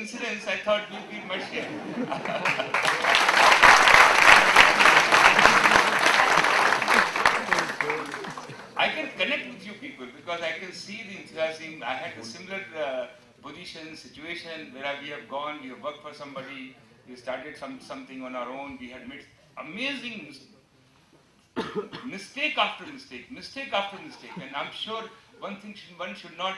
coincidence, I thought we must share. I can connect with you people because I can see the enthusiasm. I had a similar position, situation where we have gone, we have worked for somebody, we started something on our own, we had made amazing mistake after mistake, and I'm sure one thing one should not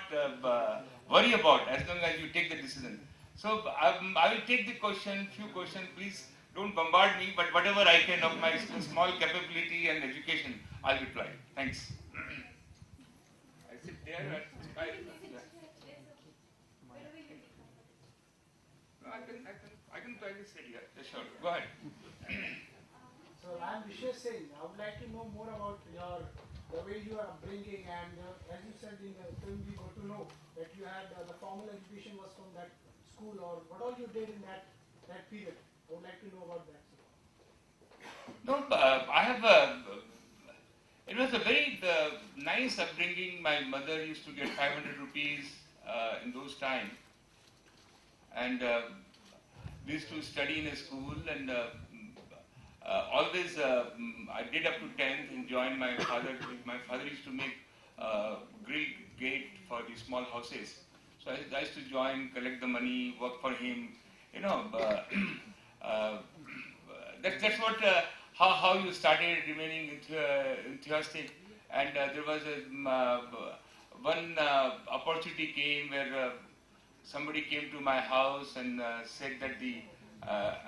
worry about as long as you take the decision. So I will take the few questions, please don't bombard me, but whatever I can of my small capability and education, I'll reply. Thanks. I sit there at I can try to sit here. Sure. Go ahead. So I'm Vishesh Singh. I would like to know more about the way you are upbringing, and as you said in the film, we got to know that you had the formal education was from that school, or what all you did in that period. I would like to know about that. No, I have it was a very nice upbringing. My mother used to get 500 rupees in those times, and we used to study in a school, and always I did up to 10th and joined my father. My father used to make grill gate for the small houses, so I used to join, collect the money, work for him. You know, that's what how you started remaining enthusiastic. And there was one opportunity came where somebody came to my house and said that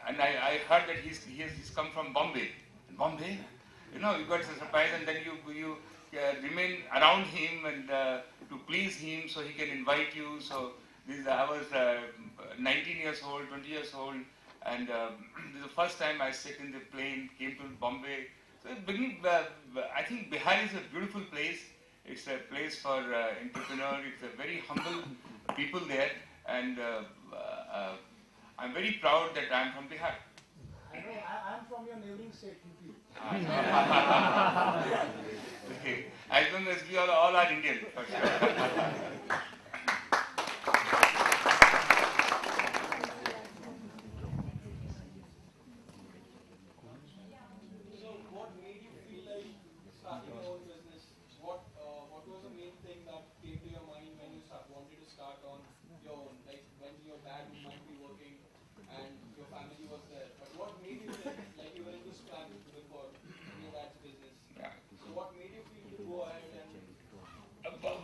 and I heard that he's come from Bombay. Bombay, you know, you got a surprise, and then you remain around him and to please him, so he can invite you. So I was 19 years old, 20 years old, and this is the first time I sat in the plane, came to Bombay. So I think Bihar is a beautiful place. It's a place for entrepreneurs. It's a very humble people there, and I'm very proud that I'm from Bihar. I know, I'm from your neighboring state, UP. Okay. As long as we all are Indian, for sure.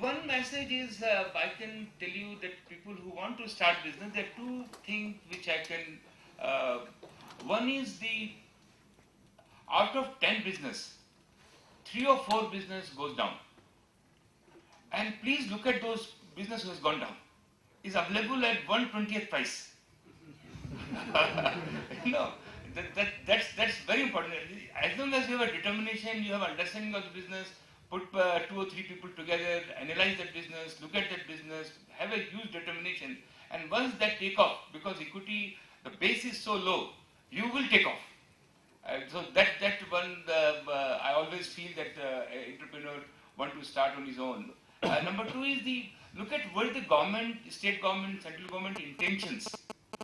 One message is, I can tell you that people who want to start business, there are two things which I can, one is out of 10 business, 3 or 4 business goes down. And please look at those business who has gone down. It's available at 1/20th price. No, that's very important. As long as you have a determination, you have understanding of the business, put 2 or 3 people together, analyze that business, look at that business, have a huge determination, and once that take off, because equity, the base is so low, you will take off. So that one, I always feel that entrepreneur want to start on his own. Number 2 is look at what the government, state government, central government intentions.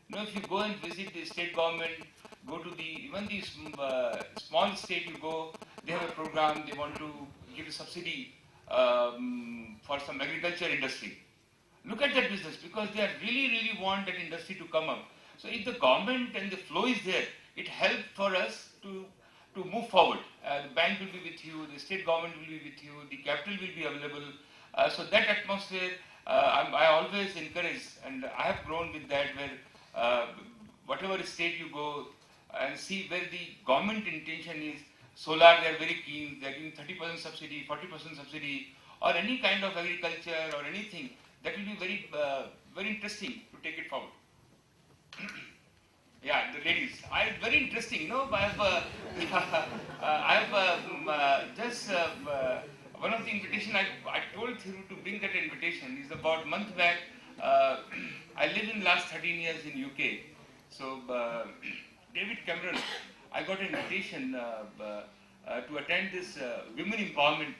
You know, if you go and visit the state government, go to even the small state you go, they have a program, they want to give a subsidy for some agriculture industry. Look at that business, because they really want that industry to come up. So if the government and the flow is there, it helps for us to move forward. The bank will be with you, the state government will be with you, the capital will be available. So that atmosphere, I always encourage, and I have grown with that, where whatever state you go and see where the government intention is. Solar, they are very keen, they are giving 30% subsidy, 40% subsidy, or any kind of agriculture or anything. That will be very interesting to take it forward. Yeah, the ladies. Very interesting, you know, I have just one of the invitation I told Thiru to bring that invitation is about a month back. I live in last 13 years in UK. So David Cameron, I got an invitation to attend this women empowerment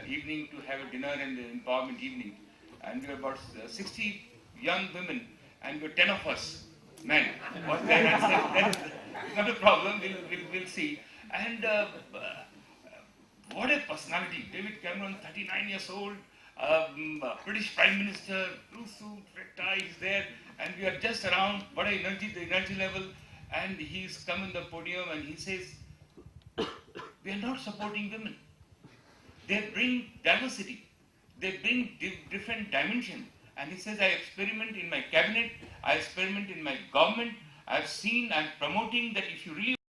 evening, to have a dinner and empowerment evening. And we were about 60 young women. and you're 10 of us, men, was there, and then it's not a problem, we'll see. And what a personality. David Cameron, 39 years old, British Prime Minister, blue suit, red tie, he's there, and we are just around, what a energy, the energy level, and he's come on the podium and he says, we are not supporting women. They bring diversity. They bring different dimension. And he says, I experiment in my cabinet, I experiment in my government, I've seen, I'm promoting that if you really